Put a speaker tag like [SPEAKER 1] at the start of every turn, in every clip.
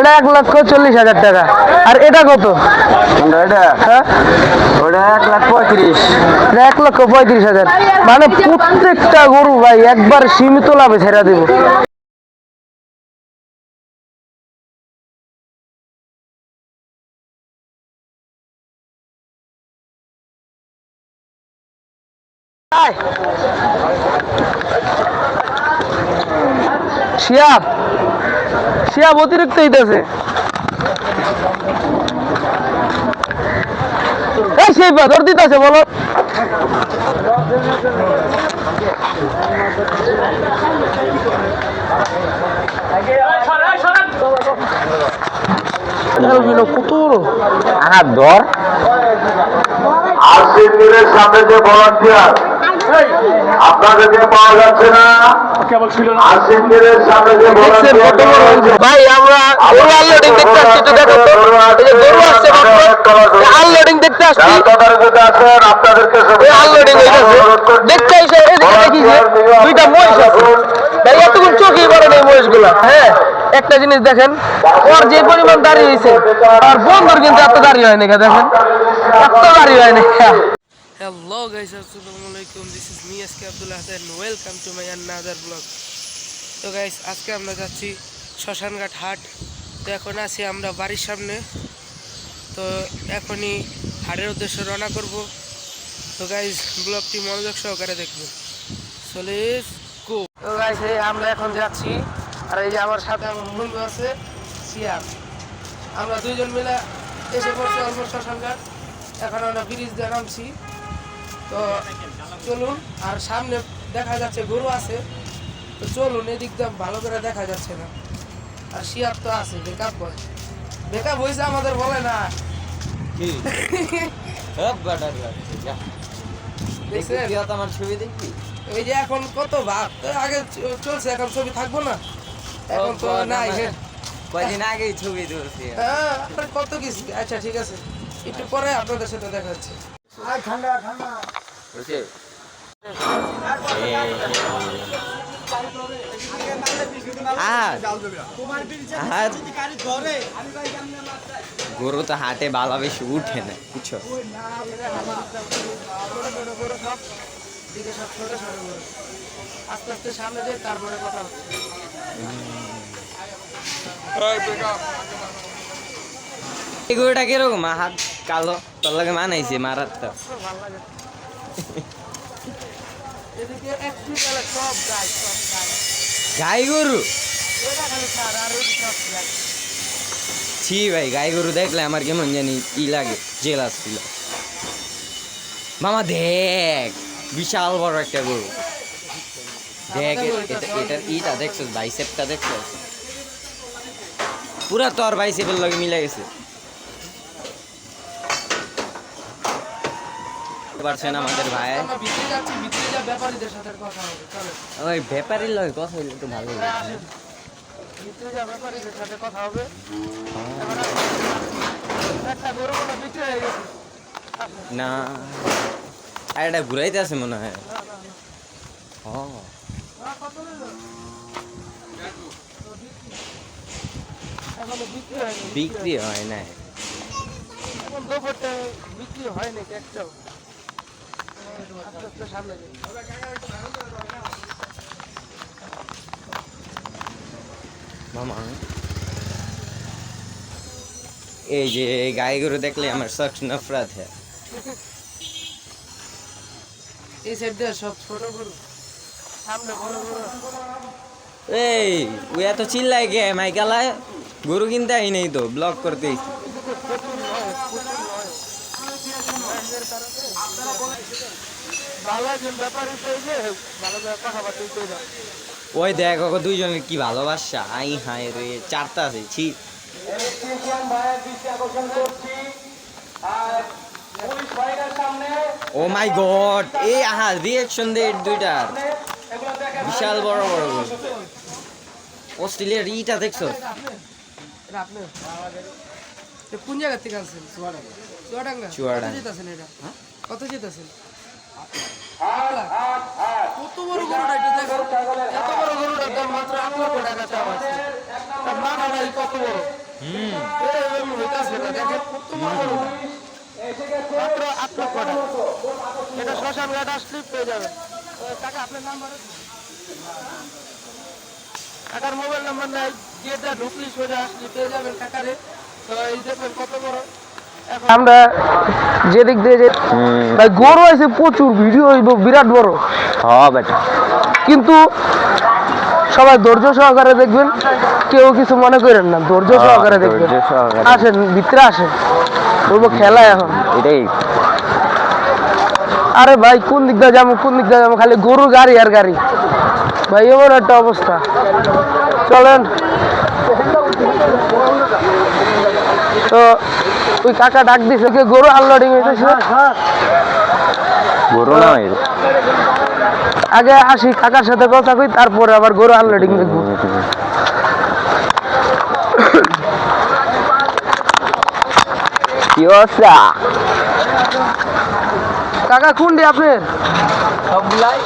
[SPEAKER 1] এটা 1,40,000 টাকা। আর এটা কত? হ্যাঁ
[SPEAKER 2] ওটা 1,35,000।
[SPEAKER 1] 1,35,000। মানে প্রত্যেকটা গরু ভাই একবার সীমিত লাভে ছেড়ে দেব। শিয়াব শিয়াব অতিরিক্ত হইতেছে। সেই পাথর দিতেছে বলো। কত
[SPEAKER 2] ধর
[SPEAKER 3] আরসির সামনে যে ভলান্টিয়ার আপনাদেরকে পাওয়া যাচ্ছে না। আরসির সামনে যে
[SPEAKER 1] ভাই আমরা গরু আনলোডিং দেখতে আসছি, একটু দেখো তো। এই যে গরু আসছে আনলোডিং দেখতে আসছি,
[SPEAKER 3] আপনাদেরকে
[SPEAKER 1] আনলোডিং হইতেছে দেখতে এসে এদিকে দেখি যে দুইটা মহিষ আছে। ভাই এতক্ষণ চোখই করে নেই মহিষ গুলা। হ্যাঁ একটা জিনিস দেখেন, ওর যে পরিমাণ দাঁড়িয়ে হয়েছে আর বন্ধুর কিন্তু এত দাঁড়িয়ে হয়নি, দেখেন এত দাঁড়িয়ে হয়নি। হ্যালো গাইস, আসসালামু আলাইকুম, this is me SK Abdul Hasan, welcome to my another blog. তো গাইস আজকে আমরা যাচ্ছি শ্মশানঘাট হাট। তো এখন আছি আমরা বাড়ির সামনে, তো এখনই হাটের উদ্দেশ্যে রওনা করব। তো গাইস ব্লগটি মনোযোগ সহকারে দেখবেন। So let's go. তো গাইস আমরা এখন যাচ্ছি, আর এই যে আমার সাথে আমার বন্ধু আছে সিয়াম। আমরা দুইজন মিলে এসে পড়ছি অলমোস্ট শ্মশানঘাট। এখন আমরা ব্রিজ দিয়ে নামছি। তো চলুন, আর সামনে দেখা যাচ্ছে গরু আছে, তো চলুন, এদিক দিয়ে ভালো করে দেখা যাচ্ছে না। আর শিয়াব তো আছে, বেকআপ বয়, বেকআপ হয়েছে আমাদের বলে না।
[SPEAKER 2] আমার ছবি দেখবি?
[SPEAKER 1] এই যে এখন কত ভাব, তো আগে চলছে, এখন ছবি থাকবো না, এখন তো নাই।
[SPEAKER 2] কয়দিন আগেই ছবি তুলছি।
[SPEAKER 1] হ্যাঁ কত কিছু। আচ্ছা ঠিক আছে, একটু পরে আপনাদের সাথে দেখা যাচ্ছে।
[SPEAKER 2] গরু তো হাটে বালা বেশি উঠে না, বুঝছো?
[SPEAKER 1] আস্তে আস্তে সামনে যাই, তারপরে কথা হবে।
[SPEAKER 2] এই গরুটা কিরকম? হাত কালো, তোর লাগে মানাইছে মারার তো।
[SPEAKER 1] এদিকে একটু গেলে সব গাছ, সব গাছ।
[SPEAKER 2] গাই গরু?
[SPEAKER 1] এটা খালি ছাড়, আর ওই সব গাছ।
[SPEAKER 2] ছি ভাই, গাই গরু দেখলে আমার কেমন জানি ই লাগে, জেলাস ছিল। মামা দেখ, বিশাল বড় একটা গরু। দেখ এটার ইটা দেখছো, বাইসেপটা দেখছো? পুরা তোর বাইসেপের লগে মিলে গেছে। পারছেন আমাদের ভাই,
[SPEAKER 1] আমরা ভিতরে যাচ্ছি, ভিতরে যা ব্যাপারীদের সাথে কথা হবে, চলো।
[SPEAKER 2] ওই ব্যাপারীর লগে কথা হইলে তো ভালো হবে।
[SPEAKER 1] ভিতরে যা ব্যাপারীদের সাথে কথা হবে। একটা গরু মনে হয় বিক্রি হয়ে গেছে।
[SPEAKER 2] না, আর এটা ঘুরাইতে আছে মনে হয়।
[SPEAKER 1] এখনো বিক্রি হয়নি,
[SPEAKER 2] বিক্রি হয় না।
[SPEAKER 1] এখন দুপুরটা বিক্রি হয়নি একটাও। আস্তে আস্তে সামনে যাই।
[SPEAKER 2] মামা এই যে গাই গরু দেখলে আমার সख्त नफरत है।
[SPEAKER 1] এই সাইড দিয়ে সব ছোট গরু, সামনে বড় গরু।
[SPEAKER 2] এই ও এত চিল্লায় কে? মাইকালায় গরু কিনতে আই নেই তো, ব্লগ করতে। ওই দেখ ওকে দুইজনের কি ভালোবাসা, আই হাই রে, চারটা আছে। ছি, ও মাই গড, এই আহা রিঅ্যাকশন দে দুইটার, বিশাল বড় বড় গরু। অস্ট্রেলিয়ার ইটা দেখছো?
[SPEAKER 1] কোন জায়গা থেকে আনছেন? চুয়াডাঙ্গা।
[SPEAKER 2] চুয়াডাঙ্গা।
[SPEAKER 1] কত যেতেছেন এটা? কত যেতেছেন? কত বড় গরুটা, এটা দেখো। এত বড় গরুটার দাম মাত্র 8 লক্ষ টাকা চাওয়া আছে। তার মাথা নাই কত বড়। মাত্র 8 লক্ষ টাকা। এটা শ্মশান ঘাট আসলে পেয়ে যাবেন। টাকা আপনার নাম্বার টাকার মোবাইল নাম্বার নাই, যেটা ঢুকলি সোজা আসলে পেয়ে যাবেন টাকারে। তো এই দেখবেন কত বড়। আমরা যেদিক দিয়ে যে ভাই গরু আছে প্রচুর, ভিডিও হইব বিরাট বড়।
[SPEAKER 2] হ্যাঁ বেটা,
[SPEAKER 1] কিন্তু সবাই ধৈর্য সহকারে দেখবেন, কেউ কিছু মনে করেন না, ধৈর্য সহকারে দেখবেন।
[SPEAKER 2] ধৈর্য সহকারে।
[SPEAKER 1] আসেন ভিতরে আসেন, বলবো খেলা এখন।
[SPEAKER 2] এটাই
[SPEAKER 1] আরে ভাই কোন দিক দিয়ে যাবো, কোন দিক দিয়ে যাবো, খালি গরু গাড়ি আর গাড়ি ভাই, এমন একটা অবস্থা। চলেন। তো ওই কাকা ডাক দিছে, গরু আনলোডিং হইতেছে।
[SPEAKER 2] গরু নয়,
[SPEAKER 1] আগে আসি কাকার সাথে কথা কই, তারপরে আবার গরু আনলোডিং দেখবো।
[SPEAKER 2] কি অবস্থা?
[SPEAKER 1] কাকা কোনটি আপনার?
[SPEAKER 2] সবগুলাই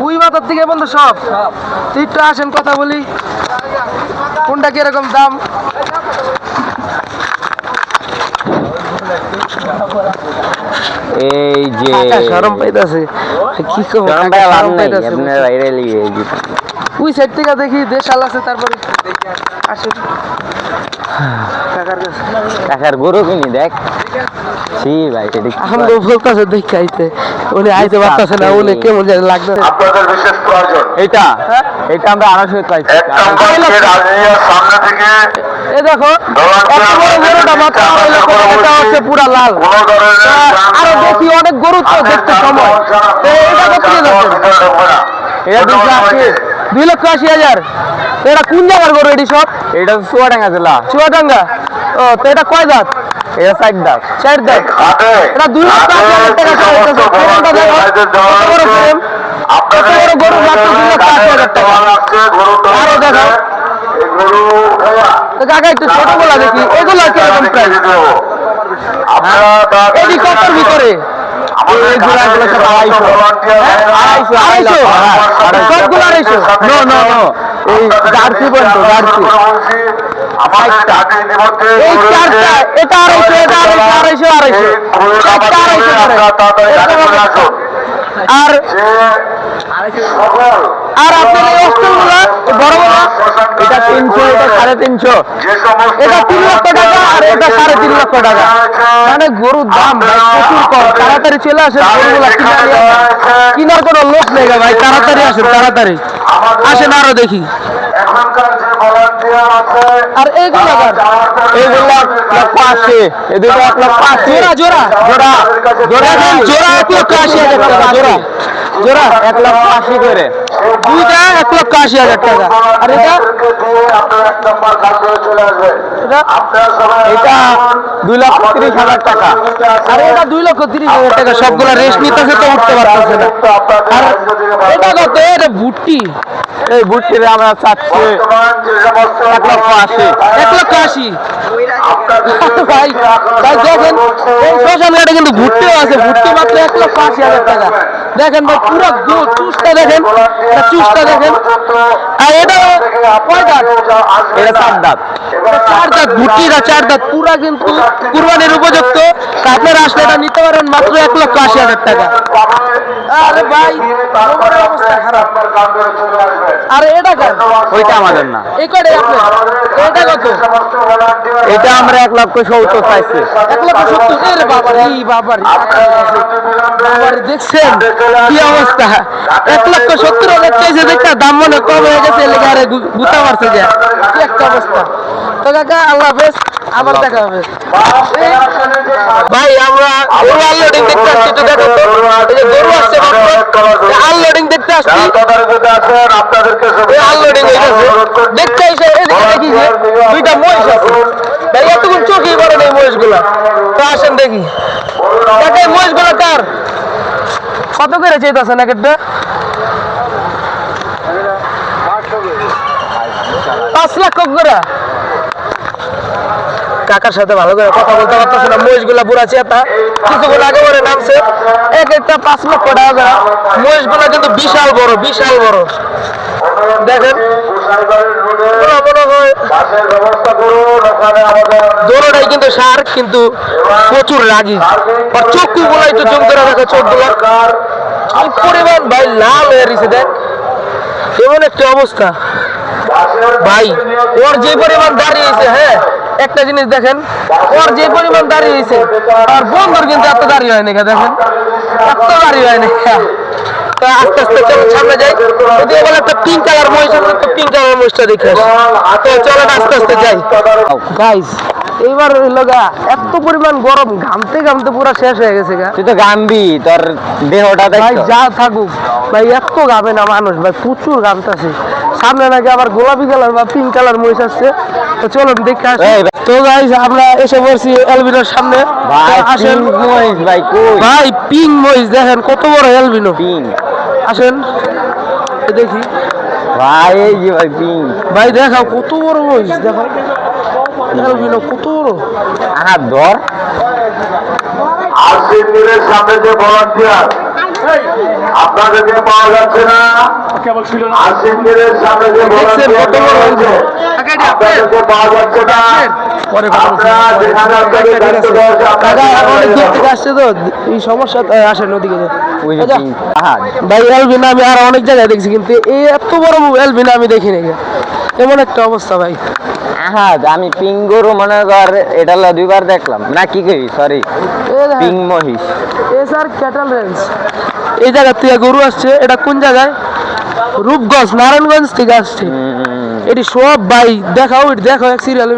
[SPEAKER 1] উই মাথার থেকে বন্ধু সব একটু আসেন কথা বলি, কোনটা কিরকম দাম?
[SPEAKER 2] এই যে
[SPEAKER 1] শরম পাইতাছে, কি কব,
[SPEAKER 2] শরম পায় লাভ নাই, আপনার বাইরে লিয়ে
[SPEAKER 1] ওই সাইড থেকে দেখি দেশাল আছে, তারপরে আসেন কাকার কাছে।
[SPEAKER 2] টাকার গরু কিনি দেখ। ছি ভাই, এটা
[SPEAKER 1] আমরা বলতেছে দেখে আইতে, উনি আইতে পারতেছে না, উনি কেমন জানি লাগতেছে।
[SPEAKER 3] আপনাদের বিশেষ প্রয়োজন
[SPEAKER 2] এটা
[SPEAKER 1] হ্যাঁ?
[SPEAKER 2] এটা আমরা আড়াইশো পাইছি।
[SPEAKER 3] 1 নম্বর গেট আলিয়ার সামনে থেকে
[SPEAKER 1] এ দেখো এত বড় গরুটা মাত্র 2.5 লক্ষ টাকা, এটা হচ্ছে পুরা লাল।
[SPEAKER 3] কোনো ধরনের
[SPEAKER 1] আরো দেখি অনেক গরু তো দেখতে সময়। তো এটা কত দিয়ে যাচ্ছে?
[SPEAKER 2] এটা
[SPEAKER 1] 2,80,000। তো এটা কোন জায়গার গরু এটি সব?
[SPEAKER 2] এটা চুয়াডাঙ্গা জেলা,
[SPEAKER 1] চুয়াডাঙ্গা। ও তো এটা কয় দাঁত?
[SPEAKER 2] এটা 4 দাঁত।
[SPEAKER 1] 4 দাঁত। এটা 2,80,000 টাকা চাইতেছে। ফ্রেমটা দেখো কত বড় ফ্রেম, কত বড় গরু, মাত্র 2,80,000 টাকা। আরো দেখো তো কাকা একটু ছোটগুলা দেখি, এগুলো কিরকম প্রাইস? এটি কতর ভিতরে? সবগুলো 250?
[SPEAKER 2] এই জার্সি বলতো, জার্সি
[SPEAKER 1] এই চারটা, এটা 250, এটা 250, 250, 250 আর আর আপনার এই অস্ট্রেলগুলা বড় বড়,
[SPEAKER 2] এটা 300, এটা 350।
[SPEAKER 1] এটা 3 লক্ষ টাকা আর এটা 3.5 লক্ষ টাকা। মানে গরুর দাম ভাই প্রচুর কম। তাড়াতাড়ি চলে আসেন, গরুগুলা কিনার কোনো লোক নেই গা ভাই, তাড়াতাড়ি আসেন, তাড়াতাড়ি আসেন। আরো দেখি, আর এইগুলো
[SPEAKER 2] এইগুলো 1,80,000, এই দুটো 1,80,000।
[SPEAKER 1] জোড়া জোড়া জোড়া জোড়া জোড়া 1,80,000 টাকা জোড়া, জোড়া
[SPEAKER 2] 1,80,000 করে।
[SPEAKER 1] দুইটা 1,80,000 টাকা। আর এটা
[SPEAKER 2] এটা 2,30,000 টাকা।
[SPEAKER 1] আর এটা 2,30,000 টাকা। সবগুলা রেস্ট নিতেছে তো উঠতে পারতেছে না। আর এটা কত? এটা ভুট্টি,
[SPEAKER 2] এই বুটটিরে আমরা চাচ্ছি 1,80,000।
[SPEAKER 1] 1,80,000। ভাই ভাই দেখেন, এই শ্মশান ঘাটে কিন্তু ভুট্টিও আছে, ভুট্টি মাত্র 1,80,000 টাকা। দেখেন ভাই পুরো চুষটা দেখেন, চুষটা দেখেন। আর এটা কয় দাঁত?
[SPEAKER 2] এটা 4 দাঁত।
[SPEAKER 1] 4 দাঁত, ভুট্টিটা 4 দাঁত, পুরা কিন্তু কুরবানির উপযুক্ত। আপনারা আসলে এটা নিতে পারেন মাত্র 1,80,000 টাকা। আরে ভাই গোবরের অবস্থা খারাপ। আর এটা কেন?
[SPEAKER 2] ওইটা আমাদের না,
[SPEAKER 1] এই কয়টা আপনার? এটা কত?
[SPEAKER 2] এটা আমরা 1,70,000 চাইছি।
[SPEAKER 1] 1,70,000? এরে বাবারে, এই বাবারে, বাবারে দেখছেন কি অবস্থা? 1,70,000 চাইছে, দেখটা দাম মনে কম হয়ে গেছে, এলাকা আরে গুতা মারছে যে, কি একটা অবস্থা। তো কাকা আল্লাহ হাফেজ, আবার দেখা হবে। ভাই আমরা গরু আনলোডিং দেখতে আসছি, তো দেখো তো এই যে গরু আসছে মাত্র, আনলোডিং দেখতে আসছি, আনলোডিং হইতেছে দেখতে এসে এদিকে দেখি যে দুইটা মহিষ আছে। ভাই এতক্ষণ চোখেই পড়ে নেই মহিষগুলা। তো আসেন দেখি কাকা, এই মহিষগুলা কার? কত করে চাইতেছেন এক একটা? 5 লাখ করে। কাকার সাথে ভালো করে কথা বলতে পারতেছে না, মহিষগুলা বুড়া চেতা, কিছুক্ষণ আগে পরে নামছে। এক একটা 5 লক্ষ টাকা। মহিষগুলা কিন্তু বিশাল বড়, বিশাল বড়। দেখেন ওরা মনে হয় দোনোটাই কিন্তু সার, কিন্তু প্রচুর রাগী। আর চক্ষু গুলো একটু জুম করে দেখো, চোখ গুলো কি পরিমাণ ভাই লাল হয়ে রয়েছে, দেখ এমন একটা অবস্থা ভাই। ওর যে পরিমাণ দাঁড়িয়েছে, হ্যাঁ একটা জিনিস দেখেন, ওর যে পরিমাণ দাঁড়িয়েছে আর বন্ধুর কিন্তু এত দাঁড়িয়ে হয় না, দেখেন এত দাঁড়িয়ে হয় না। তা আস্তে আস্তে চলো সামনে যাই, ওদিকে বলে একটা পিঙ্ক কালার মহিষ আছে, তো পিঙ্ক কালার মহিষটা দেখে আসি। তো চলো আস্তে আস্তে যাই গাইস। এইবার লগা এত পরিমাণ গরম, ঘামতে ঘামতে পুরো শেষ হয়ে গেছে গা।
[SPEAKER 2] তুই তো গাম্বি, তোর দেহটা
[SPEAKER 1] ভাই
[SPEAKER 2] দেখো।
[SPEAKER 1] যা থাকুক ভাই, এত ঘামে না মানুষ ভাই, প্রচুর ঘামতেছে। সামনে নাকি আবার গোলাপি কালার বা পিঙ্ক কালার মহিষ আসছে, তো চলো দেখে আসি। তো গাইস আমরা এসে পড়ছি এলবিনোর সামনে।
[SPEAKER 2] ভাই
[SPEAKER 1] আসেন
[SPEAKER 2] পিঙ্ক মহিষ ভাই, কই
[SPEAKER 1] ভাই, পিঙ্ক মহিষ দেখেন কত বড় এলবিনো।
[SPEAKER 2] পিঙ্ক
[SPEAKER 1] আসেন দেখি
[SPEAKER 2] ভাই, এই যে ভাই পিঙ্ক
[SPEAKER 1] ভাই, দেখাও কত বড় মহিষ, দেখো এলবিনো কত বড়।
[SPEAKER 2] ধর
[SPEAKER 3] আশিকের সামনে যে ভলান্টিয়ার আপনাদেরকে পাওয়া যাচ্ছে না। আশিকের সামনে যে ভলান্টিয়ার আপনাদেরকে পাওয়া যাচ্ছে না। আপনারা যেখানে আপনাদের দায়িত্ব দেওয়া আছে আপনারা
[SPEAKER 1] আসছে তো এই সমস্যা, আসেন ওদিকে যান।
[SPEAKER 2] ওই যে পিঙ্ক
[SPEAKER 1] ভাই এলবিনা আমি আর অনেক জায়গায় দেখছি, কিন্তু এই এত বড় এলবিনা আমি দেখিনি। এমন একটা অবস্থা ভাই।
[SPEAKER 2] আমি পিঙ্ক গরু মনে কর এটা দুইবার দেখলাম না, কি করি সরি, পিঙ্ক মহিষ।
[SPEAKER 1] স্যার ক্যাটেল রেঞ্জ, এই জায়গা থেকে গরু আসছে। এটা কোন জায়গায়? রূপগঞ্জ, নারায়ণগঞ্জ থেকে আসছে। এটি সব ভাই দেখাও, এটি দেখো এক সিরিয়াল।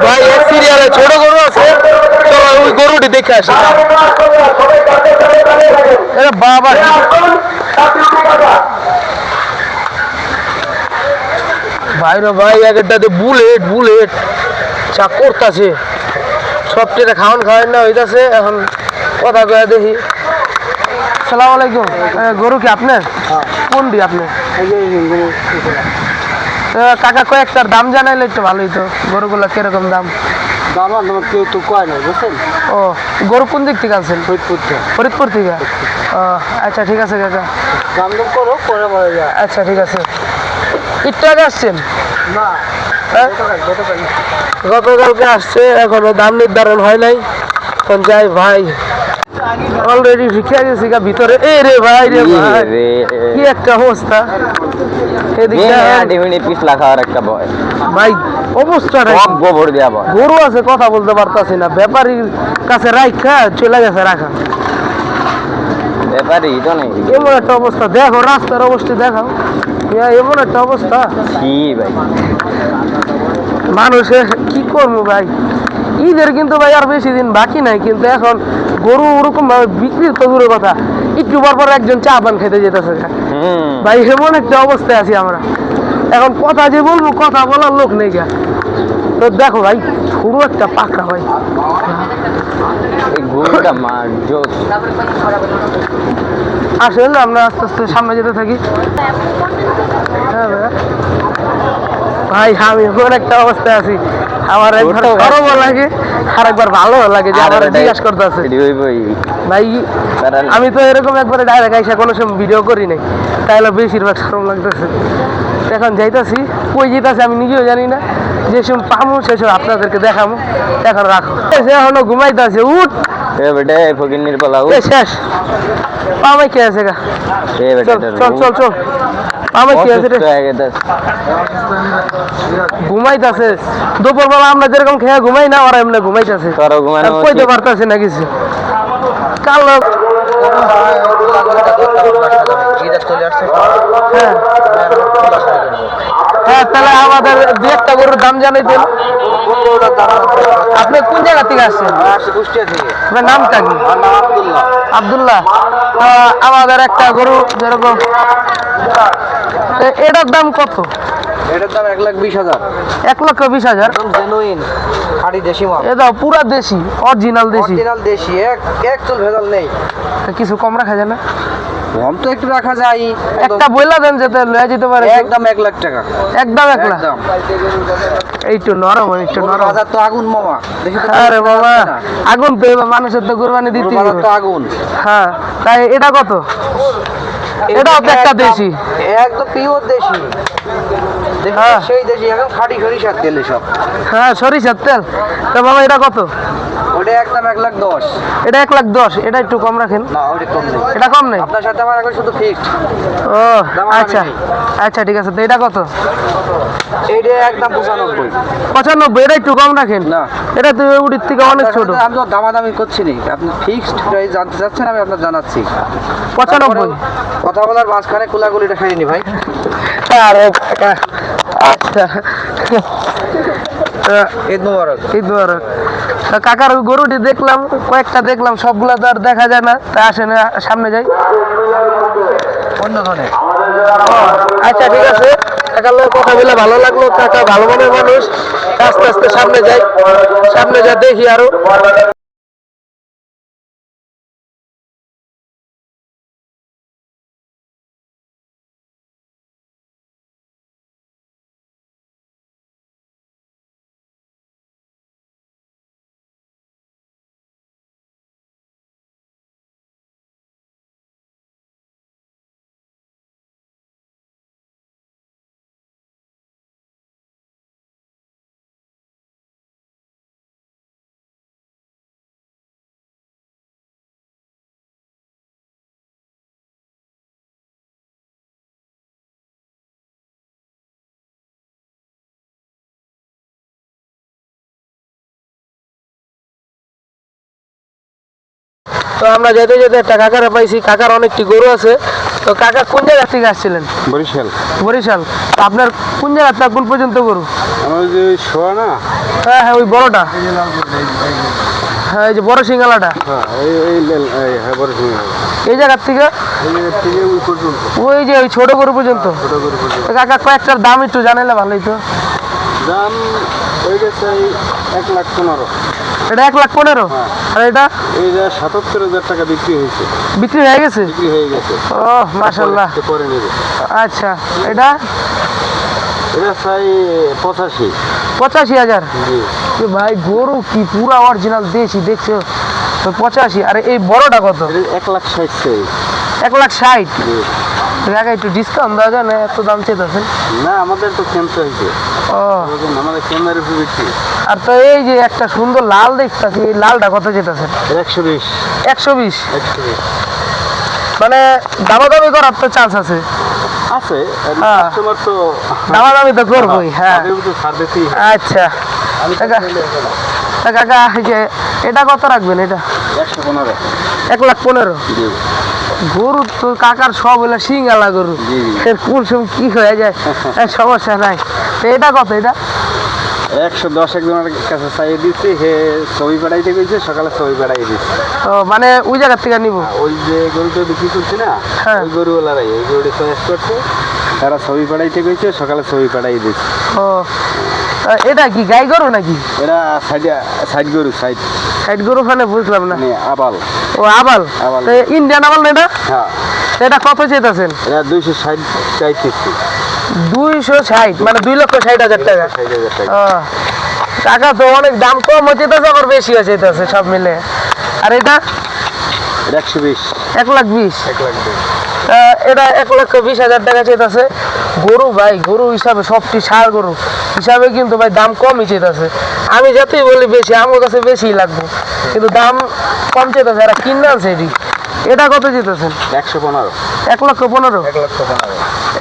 [SPEAKER 1] ভাই এক সিরিয়ালে ছোট গরু আছে, চলো ওই গরুটি দেখে আসি। বাবা ভাই রে ভাই, একটা বুলেট বুলেট চা করতেছে, সবটা খাওয়ান খাওয়ান না হইতাছে। এখন কথা কয়া দেখি। সালাম আলাইকুম, গরু কি আপনার? কোন দি আপনার? কাকা কয়েকটার দাম জানাইলে একটু ভালোই তো, গরুগুলা কিরকম দাম?
[SPEAKER 4] কেউ তো কয় না বুঝছেন।
[SPEAKER 1] ও গরু কোন দিক থেকে আনছেন?
[SPEAKER 4] ফরিদপুর
[SPEAKER 1] ফরিদপুর থেকে। ও আচ্ছা ঠিক আছে কাকা,
[SPEAKER 4] দাম দর করো পরে বলা যায়।
[SPEAKER 1] আচ্ছা ঠিক আছে। একটু আগে আসছেন?
[SPEAKER 4] না
[SPEAKER 1] গতকালকে আসছে, এখনো দাম নির্ধারণ হয় নাই। এখন যাই ভাই, অলরেডি ঢুকিয়ে গেছি গা ভিতরে। এ রে ভাই রে ভাই, কি একটা অবস্থা এদিকে
[SPEAKER 2] পিছলা খাওয়ার একটা ভয়
[SPEAKER 1] ভাই। অবস্থাটা
[SPEAKER 2] গোবর দেওয়া ভয়।
[SPEAKER 1] গরু আছে, কথা বলতে পারতাছি না, ব্যাপারীর কাছে রাখা চলে গেছে রাখা।
[SPEAKER 2] ব্যাপারই তো নেই।
[SPEAKER 1] এমন একটা অবস্থা, দেখো রাস্তার অবস্থা দেখাও, এমন একটা অবস্থা।
[SPEAKER 2] কি ভাই
[SPEAKER 1] মানুষের কি করবো ভাই, ঈদের কিন্তু ভাই আর বেশি দিন বাকি নাই, কিন্তু এখন গরু ওরকম ভাবে বিক্রির তো দূরের কথা, একটু পর একজন চা পান খেতে যেতেছে ভাই। এমন একটা অবস্থায় আছি আমরা, এখন কথা যে বলবো, কথা বলার লোক নেই গা। তো দেখো ভাই, পুরো একটা পাকা ভাই।
[SPEAKER 2] এই গরুটা মার জোস।
[SPEAKER 1] আসলে আমরা আস্তে আস্তে সামনে যেতে থাকি। হ্যাঁ ভাই, আমি এমন একটা অবস্থায় আছি, আমার একবার গরমও লাগে আর একবার ভালো লাগে যে আমার জিজ্ঞাসা করতে আছে ভাই। আমি তো এরকম একবারে ডাইরেক্ট আইসা কোনো সময় ভিডিও করি নাই, তাইলে বেশিরভাগ শরম লাগতেছে। এখন যাইতাছি, কই যেতেছি আমি নিজেও জানি না, যে সময় পামো সেসব আপনাদেরকে দেখাবো। এখন রাখো, এখনো ঘুমাইতেছে, উঠ
[SPEAKER 2] ফকির পালা
[SPEAKER 1] শেষ। পামাই কে আছে গা, চল চল চল, পামাই কে আছে রে, ঘুমাইতেছে। দুপুরবেলা আমরা যেরকম খেয়ে ঘুমাই না, ওরা এমনি ঘুমাইতেছে, কইতে পারতেছে না কিছু। কাল হ্যাঁ হ্যাঁ, তাহলে আমাদের দু একটা গরুর দাম জানাইতেন। আপনি কোন জায়গা থেকে আসছেন?
[SPEAKER 4] কুষ্টিয়া থেকে।
[SPEAKER 1] আপনার নামটা কি?
[SPEAKER 4] আমার নাম আব্দুল্লাহ।
[SPEAKER 1] আব্দুল্লাহ। আমাদের একটা গরু যেরকম এটার দাম কত?
[SPEAKER 4] এটার দাম 1,20,000।
[SPEAKER 1] 1,20,000।
[SPEAKER 4] একদম জেনুইন খাঁটি দেশি মাল।
[SPEAKER 1] এটা পুরা দেশি, অরিজিনাল দেশি,
[SPEAKER 4] অরিজিনাল দেশি, এক চুল ভেজাল নেই।
[SPEAKER 1] কিছু কম রাখা যায় না?
[SPEAKER 4] কম তো একটু রাখা যায়।
[SPEAKER 1] একটা বইলা দেন যেতে লয়ে যেতে পারে।
[SPEAKER 4] একদম 1,00,000 টাকা।
[SPEAKER 1] একদম 1,00,000।
[SPEAKER 4] একদম।
[SPEAKER 1] এইটু নরম, একটু নরম।
[SPEAKER 4] বাজার তো আগুন মামা। দেখি তো
[SPEAKER 1] আরে বাবা, আগুন তো এবার মানুষের তো কুরবানি দিতে
[SPEAKER 4] বাজার
[SPEAKER 1] হবে।
[SPEAKER 4] তো আগুন।
[SPEAKER 1] হ্যাঁ, তাই এটা কত? এটাও তো একটা দেশি।
[SPEAKER 4] একদম পিওর দেশি।
[SPEAKER 1] হ্যাঁ।
[SPEAKER 4] সেই দেশি এখন খাঁটি সরিষার তেল সব।
[SPEAKER 1] হ্যাঁ, সরিষার তেল। তো বাবা এটা কত?
[SPEAKER 4] ওটা একদম 1,10,000।
[SPEAKER 1] এটা 1,10,000। এটা একটু কম রাখেন।
[SPEAKER 4] না ওটা কম নেই।
[SPEAKER 1] এটা কম নেই?
[SPEAKER 4] আপনার সাথে আমার এখন শুধু ফিক্সড।
[SPEAKER 1] ও
[SPEAKER 4] দামাদামি
[SPEAKER 1] আচ্ছা
[SPEAKER 4] নেই।
[SPEAKER 1] আচ্ছা, ঠিক আছে। তো এটা কত?
[SPEAKER 4] এইটা একদম 95।
[SPEAKER 1] 95। এটা একটু কম রাখেন।
[SPEAKER 4] না।
[SPEAKER 1] এটা তো উড়ির থেকে অনেক ছোট।
[SPEAKER 4] আমি তো দামাদামি করছি না, আপনি ফিক্সড প্রাইস জানতে চাচ্ছেন, আমি আপনার জানাচ্ছি।
[SPEAKER 1] 95।
[SPEAKER 4] কথা বলার মাঝখানে কুলাগুলিটা খাইনি ভাই।
[SPEAKER 1] আরে কাকা, আচ্ছা।
[SPEAKER 4] ঈদ মুবারক।
[SPEAKER 1] ঈদ মুবারক। তা কাকার গরুটি দেখলাম, কয়েকটা দেখলাম, সবগুলা তো আর দেখা যায় না। তা আসেন সামনে যাই।
[SPEAKER 4] অন্য ধরনের।
[SPEAKER 1] আচ্ছা, ঠিক আছে। কাকার লোক কথা বলে ভালো লাগলো। কাকা ভালো মনের মানুষ। আস্তে আস্তে সামনে যাই, সামনে যা দেখি আরো। তো আমরা যেতে যেতে একটা কাকারে পাইছি। কাকার অনেকটি গরু আছে। তো কাকা কোন জায়গা থেকে আসছিলেন?
[SPEAKER 5] বরিশাল।
[SPEAKER 1] বরিশাল। তো আপনার কোন জায়গাটা কোন পর্যন্ত গরু?
[SPEAKER 5] আমার যে শোয়া না,
[SPEAKER 1] হ্যাঁ হ্যাঁ, ওই বড়টা। হ্যাঁ, এই যে বড় সিঙ্গালাটা।
[SPEAKER 5] হ্যাঁ হ্যাঁ বরিশাল।
[SPEAKER 1] এই জায়গার থেকে
[SPEAKER 5] এই জায়গা থেকে ওই পর্যন্ত
[SPEAKER 1] ওই যে ওই ছোট গরু পর্যন্ত।
[SPEAKER 5] ছোট করে পর্যন্ত
[SPEAKER 1] তো কাকা কয়েকটার দাম একটু জানাইলে ভালোই তো।
[SPEAKER 5] দাম হয়ে গেছে 1,15,000।
[SPEAKER 1] এটা 1,15,000।
[SPEAKER 5] হ্যাঁ।
[SPEAKER 1] আর এটা
[SPEAKER 5] এই যে 77,000 টাকা বিক্রি হয়েছে।
[SPEAKER 1] বিক্রি হয়ে গেছে?
[SPEAKER 5] বিক্রি হয়ে গেছে।
[SPEAKER 1] ও মাশাআল্লাহ।
[SPEAKER 5] পরে- পরে নেবে।
[SPEAKER 1] আচ্ছা, এটা
[SPEAKER 5] এটা চাই 85।
[SPEAKER 1] 85,000।
[SPEAKER 5] জি।
[SPEAKER 1] এ ভাই গরু কি পুরা অরিজিনাল দেশি, দেখছো তো? 85। আর এই বড়টা কত?
[SPEAKER 5] এটা 1,60,000 চাই।
[SPEAKER 1] 1,60,000।
[SPEAKER 5] জি।
[SPEAKER 1] কাকা একটু ডিসকাউন্ট দেওয়া যায় না? এত দাম চেয়েছেন।
[SPEAKER 5] না, আমাদের তো কেমতে হয়েছে।
[SPEAKER 1] ও,
[SPEAKER 5] আমাদের কেমের উপর বিক্রি।
[SPEAKER 1] আর তো এই যে একটা সুন্দর লাল দেখতেছি, এই লালটা কত চেয়েছেন?
[SPEAKER 5] 120।
[SPEAKER 1] 120।
[SPEAKER 5] 120
[SPEAKER 1] মানে দামাদামি করার তো চান্স আছে।
[SPEAKER 5] আছে।
[SPEAKER 1] হ্যাঁ।
[SPEAKER 5] কাস্টমার তো
[SPEAKER 1] দামাদামি তো করবোই। হ্যাঁ,
[SPEAKER 5] তাদের তো ছাড় দিতেই হয়।
[SPEAKER 1] আচ্ছা। কাকা, তা কাকা এই যে এটা কত রাখবেন? এটা
[SPEAKER 5] 115।
[SPEAKER 1] 1,15,000।
[SPEAKER 5] জি।
[SPEAKER 1] গরু তো কাকার সব হলো সিঙ্গালা গরু।
[SPEAKER 5] জি, জি।
[SPEAKER 1] এর কোন সময় কি হয়ে যায় সমস্যা নাই। তো এটা কত? এটা
[SPEAKER 5] 110 একজনের কাছে চাইয়ে দিচ্ছি, হে ছবি পাঠাইতে গেছে, সকালে ছবি পাঠাই দিচ্ছি।
[SPEAKER 1] ও, মানে ওই জায়গার থেকে নিব।
[SPEAKER 5] ওই যে গরুটা বিক্রি করছি না,
[SPEAKER 1] হ্যাঁ।
[SPEAKER 5] ওই গরুওয়ালারাই ওই গরুটি চয়েস করছে, তারা ছবি পাঠাইতে গেছে, সকালে ছবি পাঠাই দিচ্ছি।
[SPEAKER 1] ও, এটা কি গাই গরু নাকি?
[SPEAKER 5] এরা সাইড গরু, সাইড
[SPEAKER 1] সাইড গরু, মানে বুঝলাম না।
[SPEAKER 5] মানে আবাল।
[SPEAKER 1] ও, আবাল।
[SPEAKER 5] আবাল।
[SPEAKER 1] তো ইন্ডিয়ান আবাল না এটা?
[SPEAKER 5] হ্যাঁ,
[SPEAKER 1] তো এটা কত চেয়েছেন?
[SPEAKER 5] এরা 260 চাইতেছি।
[SPEAKER 1] 260, মানে 2,60,000 টাকা।
[SPEAKER 5] 60,000 টাকা।
[SPEAKER 1] ও, টাকা তো অনেক দাম কম হচ্ছে, আবার বেশি হচ্ছে সব মিলে। আর এটা
[SPEAKER 5] 120।
[SPEAKER 1] 1,20,000।
[SPEAKER 5] 1,20,000।
[SPEAKER 1] এটা 1,20,000 টাকা চেয়েছে। গরু ভাই, গরু হিসাবে সবটি ষাঁড় গরু হিসাবে কিন্তু ভাই দাম কমই চেয়েছে। আমি যতই বলি বেশি, আমার কাছে বেশিই লাগবে, কিন্তু দাম কম চেয়েছে। এরা কিনে আনছে এটি। এটা কত চেয়েছেন?
[SPEAKER 5] 115।
[SPEAKER 1] 1,15,000।
[SPEAKER 5] 1,15,000।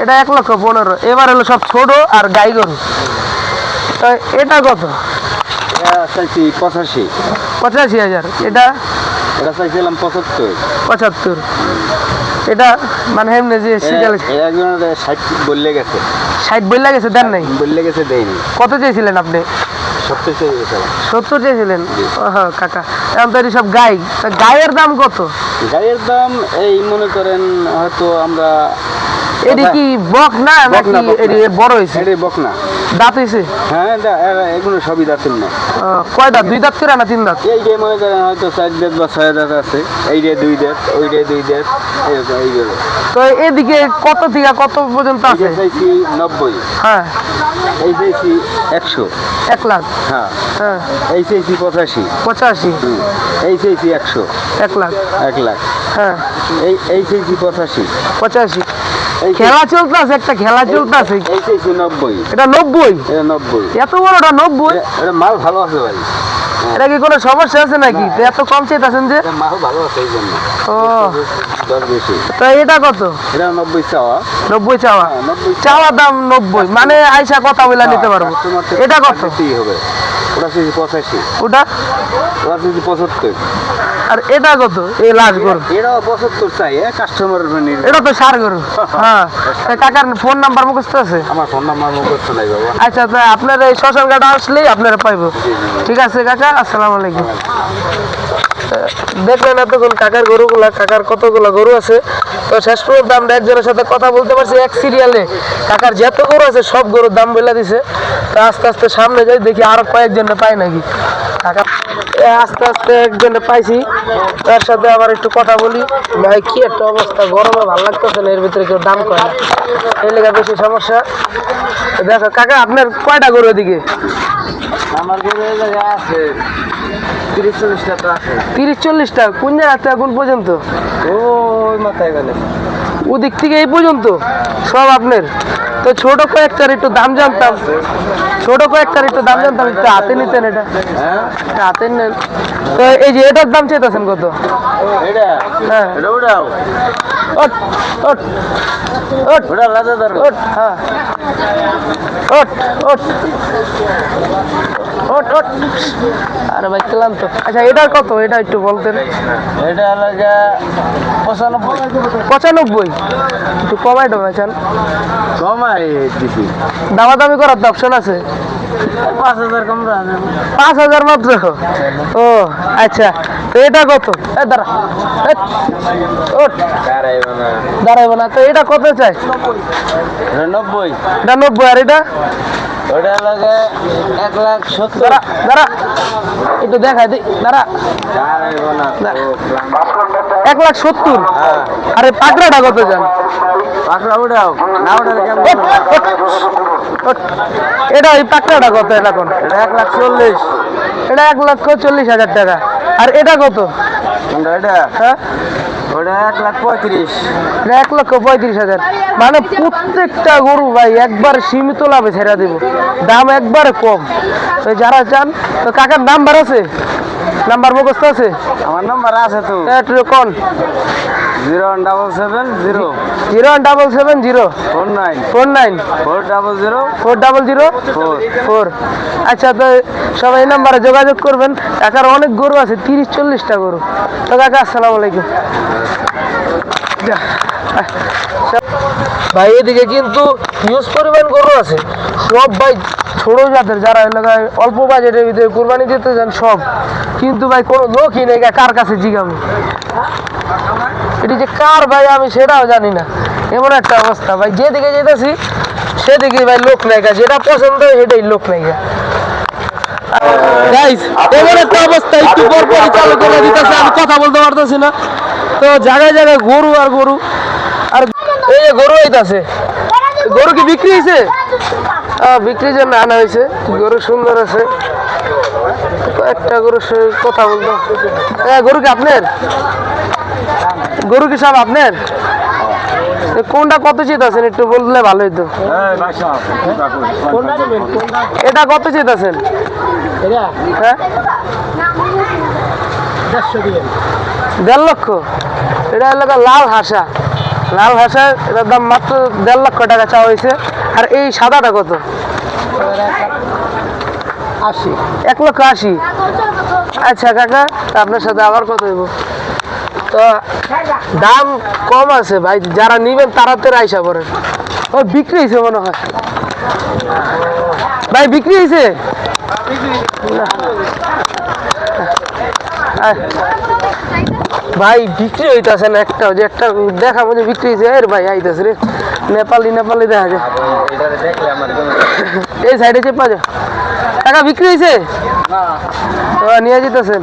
[SPEAKER 1] এটা 1,15,000। এবার হলো সব ছোট আর গাই গরু। তা এটা কত?
[SPEAKER 5] এটা চাইছি 85।
[SPEAKER 1] 85,000। এটা
[SPEAKER 5] এটা চাইছিলাম 75।
[SPEAKER 1] 75। এটা মানে এমনি যে সিরিয়াল।
[SPEAKER 5] একজনের 60 বললে গেছে।
[SPEAKER 1] 60 বইলা গেছে, দেন নাই?
[SPEAKER 5] বললে গেছে দেয়নি,
[SPEAKER 1] কত চেয়েছিলেন আপনি?
[SPEAKER 5] 70 চেয়ে গেছে।
[SPEAKER 1] 70 চেয়েছিলেন? হ্যাঁ কাকা, এখন তো এটি সব গাই, তা গায়ের দাম কত?
[SPEAKER 5] গাড়ির দাম এই মনে করেন হয়তো আমরা
[SPEAKER 1] এটি কি বক না নাকি
[SPEAKER 5] বকনা, বকনা।
[SPEAKER 1] এটি বড় হয়েছে?
[SPEAKER 5] এটাই বকনা।
[SPEAKER 1] দাঁত হয়েছে?
[SPEAKER 5] হ্যাঁ এগুলো সবই দাঁতের না।
[SPEAKER 1] কয় দাঁত? 2 দাঁত করে না 3 দাঁত?
[SPEAKER 5] এইটাই মনে করেন হয়তো 4 দাঁত বা 6 দাঁত আছে, এইটাই 2 দাঁত, ওইটাই 2 দাঁত, এরকম এইগুলো।
[SPEAKER 1] তো এদিকে কত থেকে কত পর্যন্ত আছে?
[SPEAKER 5] এই চাইছি 90,
[SPEAKER 1] হ্যাঁ
[SPEAKER 5] এই চাইছি 100,
[SPEAKER 1] 1 লাখ,
[SPEAKER 5] হ্যাঁ
[SPEAKER 1] হ্যাঁ
[SPEAKER 5] এই চাইছি 85,
[SPEAKER 1] 85,
[SPEAKER 5] এই চাইছি 100,
[SPEAKER 1] 1 লাখ,
[SPEAKER 5] 1 লাখ,
[SPEAKER 1] হ্যাঁ
[SPEAKER 5] এই চাইছি 85,
[SPEAKER 1] 85।
[SPEAKER 5] এই
[SPEAKER 1] খেলা চলতেছে, একটা খেলা চলতেছে।
[SPEAKER 5] এই চাইছি 90,
[SPEAKER 1] এটা 90?
[SPEAKER 5] এটা 90।
[SPEAKER 1] এত বড়টা 90?
[SPEAKER 5] এটা মাল ভালো আছে ভাই,
[SPEAKER 1] এটা কি কোনো সমস্যা আছে নাকি? তো এত কম চাইতেছেন যে?
[SPEAKER 5] এটা মাল ভালো আছে এই জন্য
[SPEAKER 1] ও,
[SPEAKER 5] দর বেশি।
[SPEAKER 1] তো এটা কত?
[SPEAKER 5] এটা 90 চাওয়া।
[SPEAKER 1] 90 চাওয়া?
[SPEAKER 5] হ্যাঁ, 90
[SPEAKER 1] চাওয়া দাম 90, মানে আইসা কথা বলে নিতে পারবো।
[SPEAKER 5] কাস্টমার তো
[SPEAKER 1] এটা কত?
[SPEAKER 5] দিতেই হবে। ওটা চাইছি 85,
[SPEAKER 1] ওটা?
[SPEAKER 5] ওটা চাইছি 75।
[SPEAKER 1] আর এটা কত? এই লাশ গরু?
[SPEAKER 5] এটাও 75 চাই, কাস্টমার মানে।
[SPEAKER 1] এটা তো সার গরু। হ্যাঁ, তা কাকার ফোন নাম্বার মুখস্থ আছে?
[SPEAKER 5] আমার ফোন নাম্বার মুখস্থ নাই বাবা।
[SPEAKER 1] আচ্ছা, তা আপনার এই শ্মশান ঘাট আসলেই আপনারা পাইবো। ঠিক আছে কাকা, আসসালামু আলাইকুম। দেখলেন এতক্ষণ কাকার গরুগুলা, কাকার কতগুলা গরু আছে। তো শেষ পর্যন্ত আমরা একজনের সাথে কথা বলতে পারছি এক সিরিয়ালে। কাকার যত গরু আছে সব গরুর দাম বলে দিছে। তো আস্তে আস্তে সামনে যাই, দেখি আরো কয়েকজনে পাই নাকি। কাকা আস্তে আস্তে একজনে পাইছি, তার সাথে আবার একটু কথা বলি। ভাই কি একটা অবস্থা, গরমে ভালো লাগতেছে না, এর ভিতরে কেউ দাম করে না, এই লেগে বেশি সমস্যা। তো দেখো কাকা, আপনার কয়টা গরু এদিকে?
[SPEAKER 5] আমার গরু এই জায়গায় আছে 30-40টা তো আছে।
[SPEAKER 1] 30-40টা? কোন জায়গা থেকে কোন পর্যন্ত?
[SPEAKER 5] ওই মাথায় গেলে
[SPEAKER 1] ওদিক থেকে এই পর্যন্ত সব আপনার? তো ছোট কয়েকটার একটু দাম জানতাম, ছোট কয়েকটার একটু দাম জানতাম, একটু হাতে নিতেন। এটা একটা হাতে নেন। তো এই যে এটার দাম চাইতেছেন কত?
[SPEAKER 5] এটা
[SPEAKER 1] হ্যাঁ,
[SPEAKER 5] এটা ওটাও
[SPEAKER 1] ওট ওট ওট
[SPEAKER 5] ওটা আলাদা দরকার।
[SPEAKER 1] ওট, হ্যাঁ ওট ওট ওট ওট। আরে ভাই খেলাম তো। আচ্ছা এটার কত? এটা একটু বলতেন।
[SPEAKER 5] এটা আলাদা 95।
[SPEAKER 1] 95? একটু কমাই দেবেন?
[SPEAKER 5] কমাই দিছি,
[SPEAKER 1] দামাদামি করার তো অপশন আছে?
[SPEAKER 5] 5000 কম রাখেন।
[SPEAKER 1] 5000 মাত্র? ও আচ্ছা, তো এটা কত? দাঁড়া, ওঠ, দাঁড়াইব না। তো এটা কত চাই?
[SPEAKER 5] 90।
[SPEAKER 1] এটা 90। আর এটা?
[SPEAKER 5] ওটা লাগে 1,70,000।
[SPEAKER 1] দাঁড়া দাঁড়া, একটু দেখাই দিই, দাঁড়া। 1,70,000? আরে পাকড়াটা কত যান?
[SPEAKER 5] পাকড়া ওটাও না, ওটা কেমন?
[SPEAKER 1] এটা ওই পাকড়াটা কত? এটা কোন?
[SPEAKER 5] এটা 1,40,000।
[SPEAKER 1] এটা 1,40,000 টাকা। আর এটা কত?
[SPEAKER 5] এটা
[SPEAKER 1] হ্যাঁ,
[SPEAKER 5] ওটা 1,35,000।
[SPEAKER 1] এটা 1,35,000। মানে প্রত্যেকটা গরু ভাই একবার সীমিত লাভে ছেড়ে দেব, দাম একবারে কম। তো যারা চান, তো কাকার নাম্বার আছে? নাম্বার মুখস্থ আছে?
[SPEAKER 5] আমার নাম্বার আছে তো,
[SPEAKER 1] একটু কোন?
[SPEAKER 5] 01770
[SPEAKER 1] 01770
[SPEAKER 5] 49
[SPEAKER 1] 49
[SPEAKER 5] 400
[SPEAKER 1] 40004। আচ্ছা, তো সবাই এই নাম্বারে যোগাযোগ করবেন। কাকার অনেক গরু আছে, 30-40টা গরু। তো কাকা আসসালামু আলাইকুম। ভাই এদিকে কিন্তু হিউজ পরিমাণ গরু আছে, সব ভাই ছোট জাতের, যারা এলাকায় অল্প বাজেটের ভিতরে কোরবানি দিতে যান সব। কিন্তু ভাই কোনো লোকই নেই, কার কাছে জিগামি এটি যে কার ভাই আমি সেটাও জানি না, এমন একটা অবস্থা ভাই। যেদিকে যেতেছি সেদিকে ভাই লোক নাই, যেটা পছন্দ সেটাই লোক নাই। গাইস এমন একটা অবস্থা, একটু পর পরই চালু করে দিতেছে, আমি কথা বলতে পারতেছি না। তো জায়গায় জায়গায় গরু আর গরু, আর এই যে গরু হইতাছে। গরু কি বিক্রি হয়েছে? বিক্রির জন্য আনা হয়েছে। গরু সুন্দর আছে, একটা গরুর সাথে কথা বলতো। গরু কি আপনার? গরু কি সব আপনার? কোনটা কত চেয়েছেন একটু বললে ভালো হইতো। এটা কত চেয়েছেন? হ্যাঁ, 1.5 লক্ষ। এটা এলাকা লাল হাসা, লাল হাসা, এটার দাম মাত্র 1.5 লক্ষ টাকা চাওয়া হয়েছে। আর এই সাদাটা কত? 1,80,000। আচ্ছা কাকা, আপনার সাথে আবার কথা হইব। তো দাম কম আছে ভাই, যারা নিবেন তাড়াতাড়ি আইসা পড়েন। ও বিক্রি হয়েছে মনে হয়। ভাই বিক্রি হয়েছে? ভাই বিক্রি হইতাছে না একটা, যে একটা দেখা মধ্যে বিক্রি হয়েছে। এর ভাই আইতাছে রে, নেপালি নেপালি দেখা যায়। এই সাইডে চেপা যায়। টাকা বিক্রি হয়েছে? নিয়ে যেতেছেন?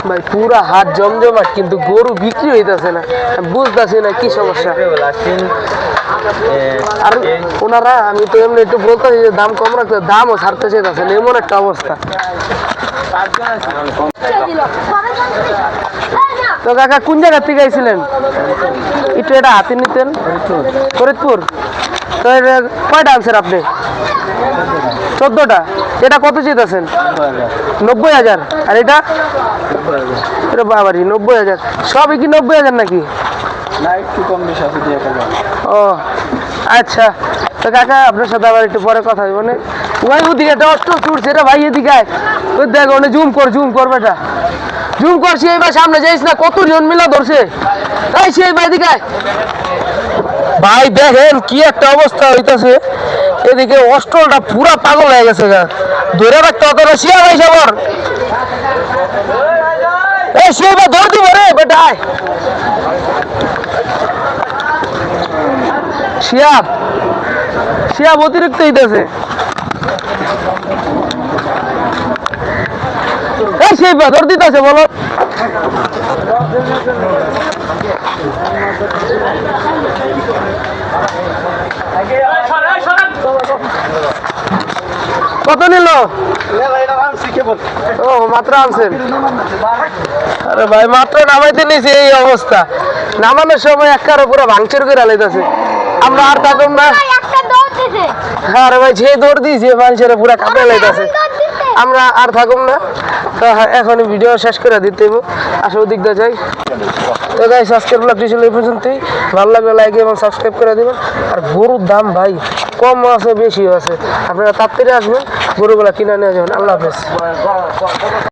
[SPEAKER 1] ভাই পুরা হাত জমজমাট, কিন্তু গরু বিক্রি হইতাছে না, বুঝতেছি না কি সমস্যা। আর ওনারা, আমি তো এমনি একটু বলতেছি যে দাম কম রাখতে, দামও ছাড়তে চাইতেছে না, এমন একটা অবস্থা। তো কাকা কোন জায়গা থেকে আইছিলেন? একটু এটা হাতে নিতেন। ফরিদপুর। তো এটা কয়টা আনছেন আপনি? 14টা। এটা কত চেয়েছেন? 90,000। আর এটা? এটা বাবারি 90,000। সবই কি 90,000 নাকি?
[SPEAKER 5] না, একটু কম বেশি আছে, দিয়ে টাকা।
[SPEAKER 1] ও আচ্ছা, তো কাকা আপনার সাথে আবার একটু পরে কথা হইব না। ওই ওদিকে একটা অস্ত্র ছুটছে, এটা ভাই এদিকে আয়। ওই দেখ, ওনে জুম কর বেটা, জুম কর। সেই ভাই সামনে যাইস না, কতজন মিলা ধরছে। তাই সেই ভাই এদিকে আয়। ভাই দেখেন কি একটা অবস্থা হইতাছে, এদিকে অস্ট্রলটা পুরা পাগল হয়ে গেছে গা, ধরে রাখতে অতটা। শিয়া ভাই সবর, এই শিয়া ভাই ধর দিব রে বেটা, আয়। শিয়াব শিয়াব অতিরিক্ত হইতেছে। এই সেই ধর দিতেছে, বলো। কত নিল? ও মাত্র আনছেন? আরে ভাই মাত্র নামাইতে নিয়েছি, এই অবস্থা। নামানোর সময় একবারে পুরো ভাঙচুর করে লাইতেছে। আমরা আর থাকুম না। আরে ভাই যে দৌড় দিয়েছে, মানুষের পুরো কাঁপে লাইতেছে। আমরা আর থাকুম না, তো এখন ভিডিও শেষ করে দিতে হইব। আসলে ওদিক দিয়ে যাই। তো গাইস, আজকের ব্লগটি ছিল এই পর্যন্তই। ভালো লাগলে লাইক এবং সাবস্ক্রাইব করে দিবেন। আর গরুর দাম ভাই কম আছে বেশিও আছে, আপনারা তাড়াতাড়ি আসবেন, গরুগুলা কিনে নিয়ে যাবেন। আল্লাহ হাফেজ।